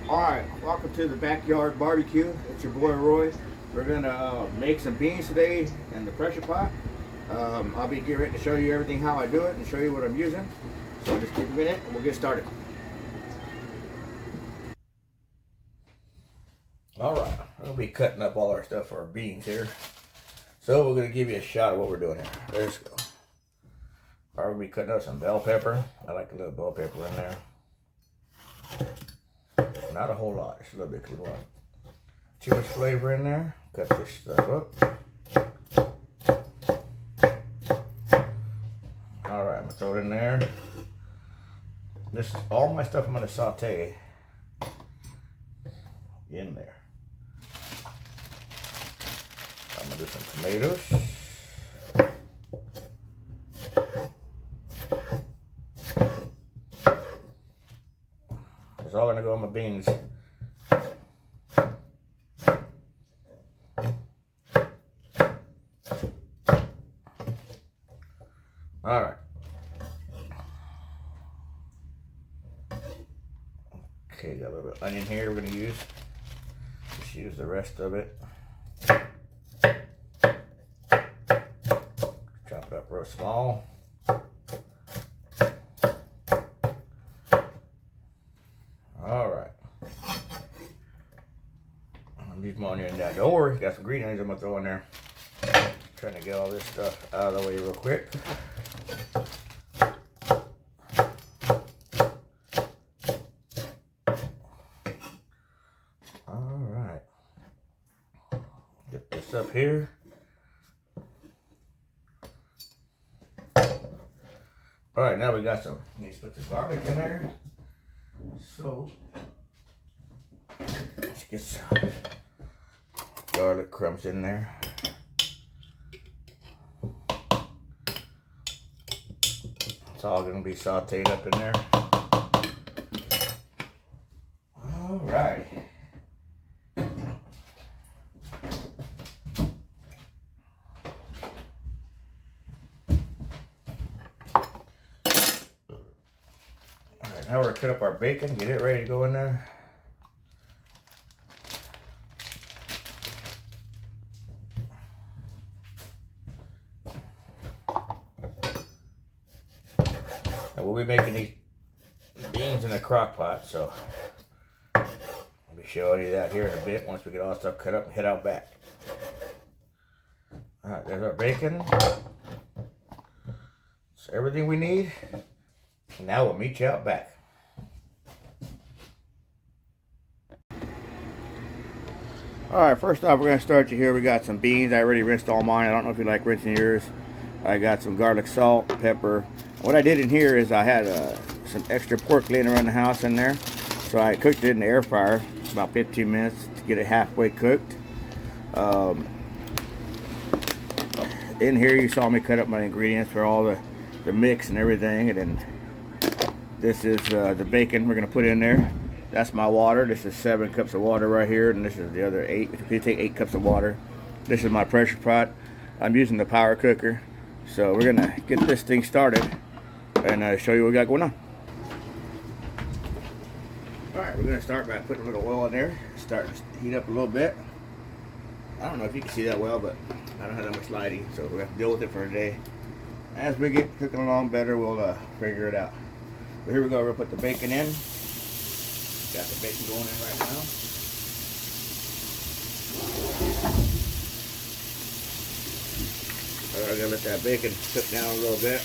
Alright, welcome to the backyard barbecue. It's your boy Roy. We're gonna make some beans today in the pressure pot. I'll be getting ready to show you everything how I do it and show you what I'm using. So just give me a minute and we'll get started. Alright, we'll be cutting up all our stuff for our beans here. So we're gonna give you a shot of what we're doing here. Let's go. Alright, we'll be cutting up some bell pepper. I like a little bell pepper in there. Not a whole lot, just a little bit because we want too much flavor in there. Cut this stuff up. Alright, I'm going to throw it in there. This all my stuff I'm going to saute in there. I'm going to do some tomatoes. It's all going to go on my beans. All right. Okay, got a little bit of onion here we're going to use. Just use the rest of it. Chop it up real small. All right. I'm using my onion now. Don't worry, got some green onions I'm going to throw in there. Trying to get all this stuff out of the way real quick. Alright. Get this up here. Alright, now we got some. Let's put the garlic in there. So, let's get some garlic crumbs in there. It's all going to be sauteed up in there. All right. All right, now we're going to cut up our bacon, get it ready to go in there. We'll be making these beans in a crock pot, so I'll be showing you that here in a bit once we get all the stuff cut up and head out back. Alright, there's our bacon. That's everything we need. Now we'll meet you out back. Alright, first off we're going to start you here. We got some beans. I already rinsed all mine. I don't know if you like rinsing yours. I got some garlic, salt, pepper. What I did in here is I had some extra pork laying around the house in there. So I cooked it in the air fryer about 15 minutes to get it halfway cooked. In here you saw me cut up my ingredients for all the mix and everything. And then this is the bacon we're going to put in there. That's my water. This is 7 cups of water right here. And this is the other 8. If you take 8 cups of water. This is my pressure pot. I'm using the power cooker. So we're going to get this thing started and show you what we got going on. Alright, we're going to start by putting a little oil in there. Start to heat up a little bit. I don't know if you can see that well, but I don't have that much lighting, so we have to deal with it for a day. As we get cooking along better, we'll figure it out. But here we go, we'll put the bacon in. Got the bacon going in right now. I'm going to let that bacon cook down a little bit.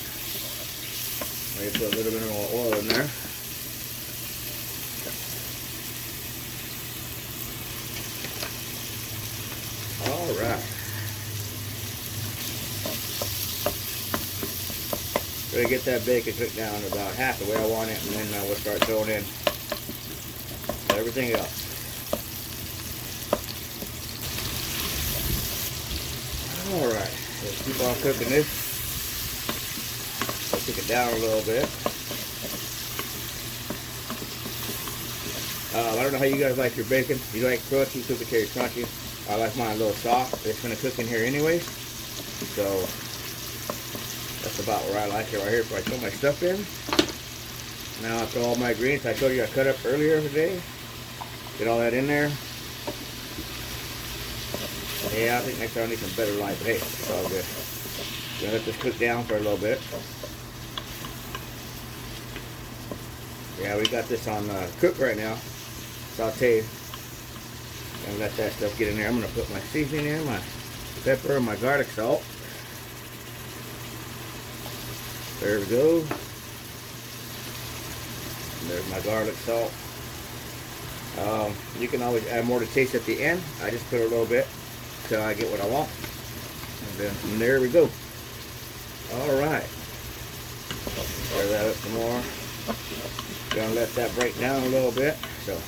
Maybe put a little bit more oil in there. Alright. We're going to get that bacon cooked down about half the way I want it, and then we'll start throwing in everything else. Alright, let's keep on cooking this. I'll cook it down a little bit. I don't know how you guys like your bacon. If you like crunchy, cook it till it's crunchy. I like mine a little soft. It's going to cook in here anyways. So that's about where I like it right here. So I throw my stuff in. Now I throw all my greens I told you I cut up earlier today. Get all that in there. Yeah, I think next time I need some better light, but hey, it's all good. Gonna let this cook down for a little bit. Yeah, we got this on cook right now. Sauteed. Gonna let that stuff get in there. I'm gonna put my seasoning in, my pepper, and my garlic salt. There we go. There's my garlic salt. You can always add more to taste at the end. I just put a little bit till I get what I want. And then from there we go. Alright. Stir that up some more. Gonna let that break down a little bit. So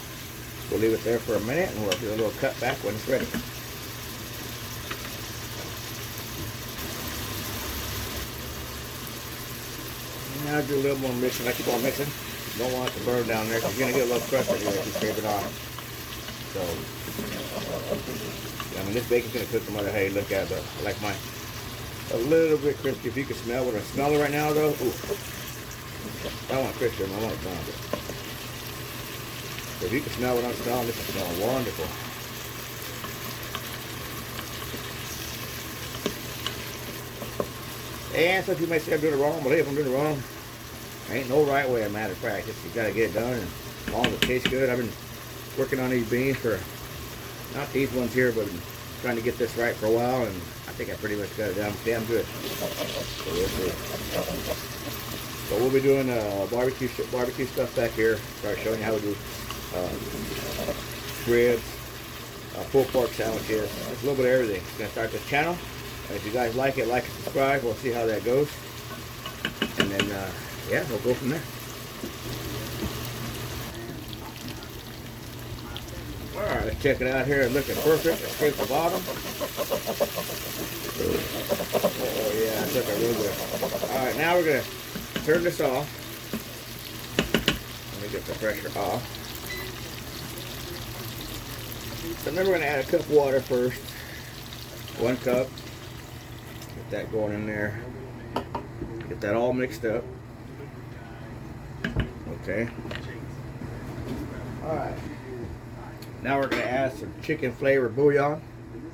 we'll leave it there for a minute and we'll do a little cut back when it's ready. Now I'll do a little more mixing. I keep on mixing. Don't want it to burn down there because you're going to get a little crusty here if you scrape it off. So, I mean, this bacon's going to cook no matter how you look at it. I like mine a little bit crispy. If you can smell what I'm smelling right now, though, ooh. I don't want crispy, I want it done. So if you can smell what I'm smelling, this is smelling wonderful. And some people may say I'm doing it wrong, but if I'm doing it wrong, ain't no right way, a matter of fact. You gotta get it done, and as long as it tastes good. I've been working on these beans for, not these ones here, but trying to get this right for a while, and I think I pretty much got it down damn good. So we'll see. So we'll be doing barbecue stuff back here. Start showing you how we do ribs, pulled pork sandwiches, just a little bit of everything. It's gonna start this channel. And if you guys like it, like and subscribe. We'll see how that goes. And then, yeah, we'll go from there. Alright, let's check it out here. It's looking perfect. Let's scrape the bottom. Oh, yeah, that's looking real good. Alright, now we're going to turn this off. Let me get the pressure off. So then we're going to add a cup of water first. 1 cup. Get that going in there. Get that all mixed up. Okay. Alright. Now we're going to add some chicken flavor bouillon.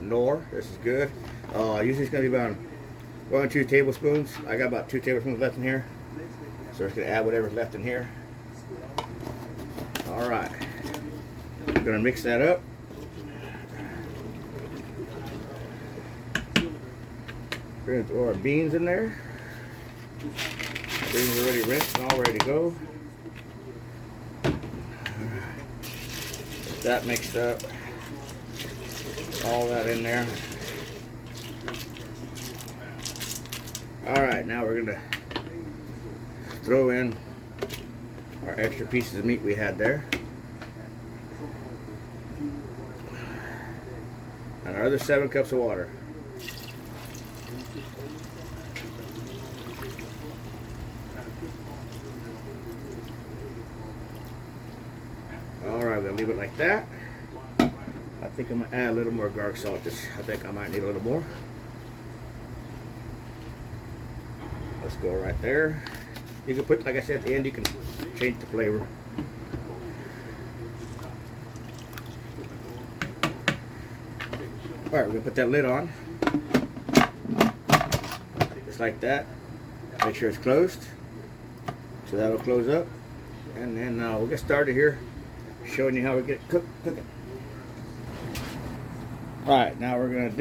Knorr. This is good. Usually it's going to be about 1 or 2 tablespoons. I got about 2 tablespoons left in here. So we're just going to add whatever's left in here. Alright. We're going to mix that up. We're going to throw our beans in there. Beans are already rinsed and all ready to go. Get that mixed up. All that in there. Alright, now we're going to throw in our extra pieces of meat we had there. And our other 7 cups of water. Alright, we're going to leave it like that. I think I'm going to add a little more garlic salt. I think I might need a little more. Let's go right there. You can put, like I said, at the end, you can change the flavor. Alright, we're going to put that lid on. Just like that. Make sure it's closed. So that'll close up. And then we'll get started here, showing you how we get it cooking. Alright, now we're going to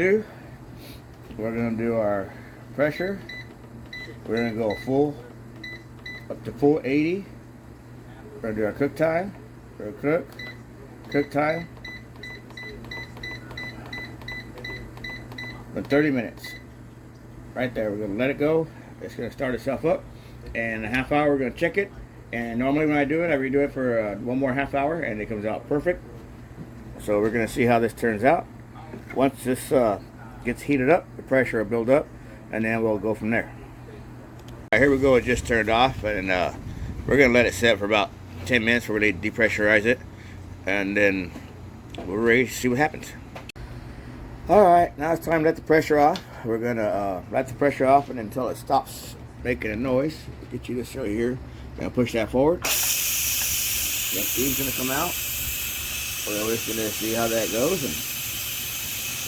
do our pressure. We're going to go up to full 80. We're going to do our cook time. We're going to cook time. For 30 minutes. Right there, we're going to let it go. It's going to start itself up. And in a half hour, we're going to check it. And normally when I do it, I redo it for 1 more half hour, and it comes out perfect. So we're going to see how this turns out. Once this gets heated up, the pressure will build up, and then we'll go from there. All right, here we go. It just turned off, and we're going to let it set for about 10 minutes. We're going to depressurize it, and then we're ready to see what happens. All right, now it's time to let the pressure off. We're going to let the pressure off and until it stops making a noise. Get you to show you here. Going to push that forward. That steam's going to come out. we're just gonna see how that goes, and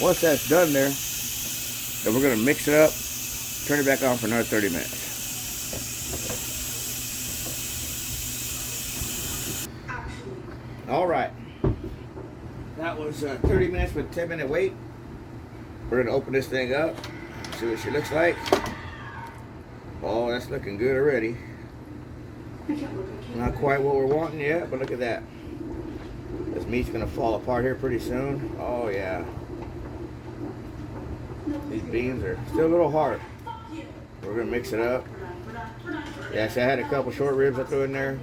once that's done there, then we're gonna mix it up, turn it back on for another 30 minutes. All right, that was 30 minutes with 10-minute wait. We're gonna open this thing up, see what she looks like. Oh, that's looking good already. Not quite what we're wanting yet, but look at that. This meat's gonna fall apart here pretty soon. Oh yeah. These beans are still a little hard. We're gonna mix it up. Yeah, see, I had a couple short ribs I threw in there.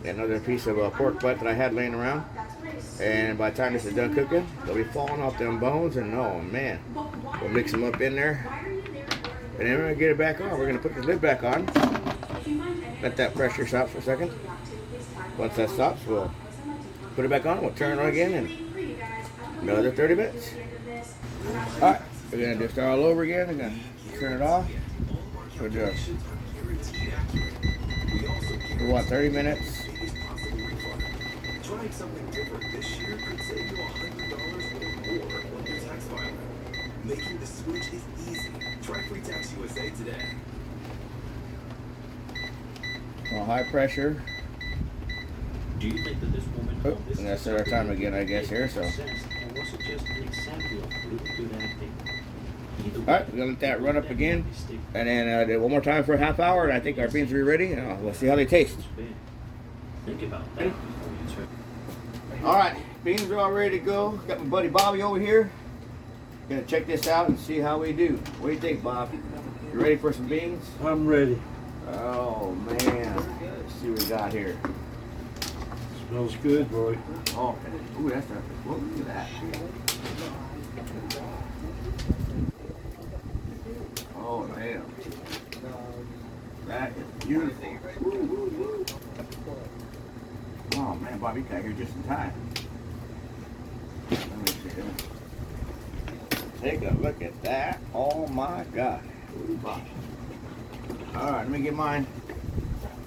Another piece of pork butt that I had laying around. And by the time this is done cooking, they'll be falling off them bones, and oh man. We'll mix them up in there. And then we're gonna get it back on. We're gonna put the lid back on. Let that pressure stop for a second. Once that stops, we'll put it back on. We'll turn it on again in another 30 minutes. All right, we're gonna do start all over again. We're gonna turn it off. We'll do it. We want 30 minutes. Trying something different this year could save you $100 or more on your tax filing. Making the switch is easy. Try Free Tax USA today. Well, high pressure. Do you think that this woman Oh, and that's our time again, I guess, here, so. Or was it just an example of really good acting? Alright, we're gonna let that run up again. And then do it one more time for a half hour, and I think our beans will be ready. And we'll see how they taste. Think about that before you turn. Alright, beans are all ready to go. Got my buddy Bobby over here. Gonna check this out and see how we do. What do you think, Bob? You ready for some beans? I'm ready. Oh man, let's see what we got here. Smells good, boy. Oh, ooh, that's a look at that. Oh man, that is beautiful. Oh man, Bob, you got here just in time. Let me see. Take a look at that. Oh my God. Ooh, Bob. All right, let me get mine.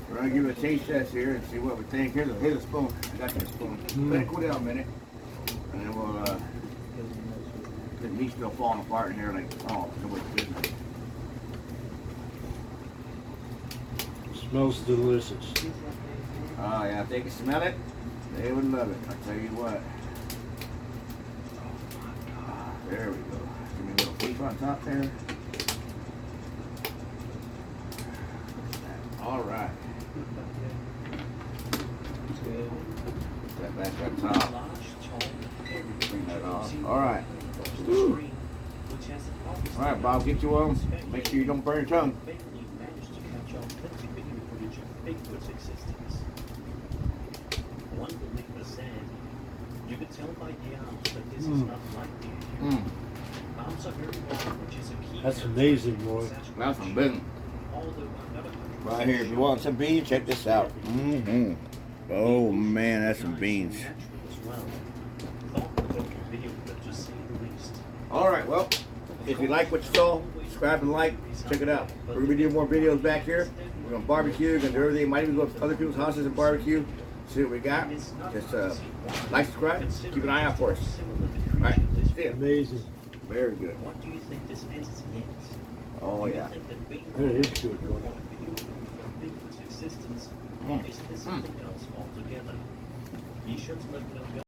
We're gonna give it a taste test here and see what we think. Here's a spoon. I got that spoon. Let it cool down a minute, and then we'll. The meat's still falling apart in here, like nobody's business. Smells delicious. Oh yeah, if they can smell it, they would love it. I tell you what. There we go. Give me a little beef on top there. All right. That back on top. Bring that off. All right. Woo. All right, Bob, get you one. Make sure you don't burn your tongue. One believer said, you could tell by the arms that this is not like the arms are very long, which is a key. That's amazing, boy. That's some business. Right here, if you want some beans, check this out. Oh man, that's some beans. All right, well, if you like what you saw, subscribe and like. Check it out. We're gonna be doing more videos back here. We're gonna barbecue, we're gonna do everything. Might even go to other people's houses and barbecue. See what we got. Just like, subscribe, keep an eye out for us. All right, see ya. Amazing. Very good. What do you think this entity is? Oh yeah. It is good, boy. Bigfoot's existence, or is this something else altogether? Be sure to let me know.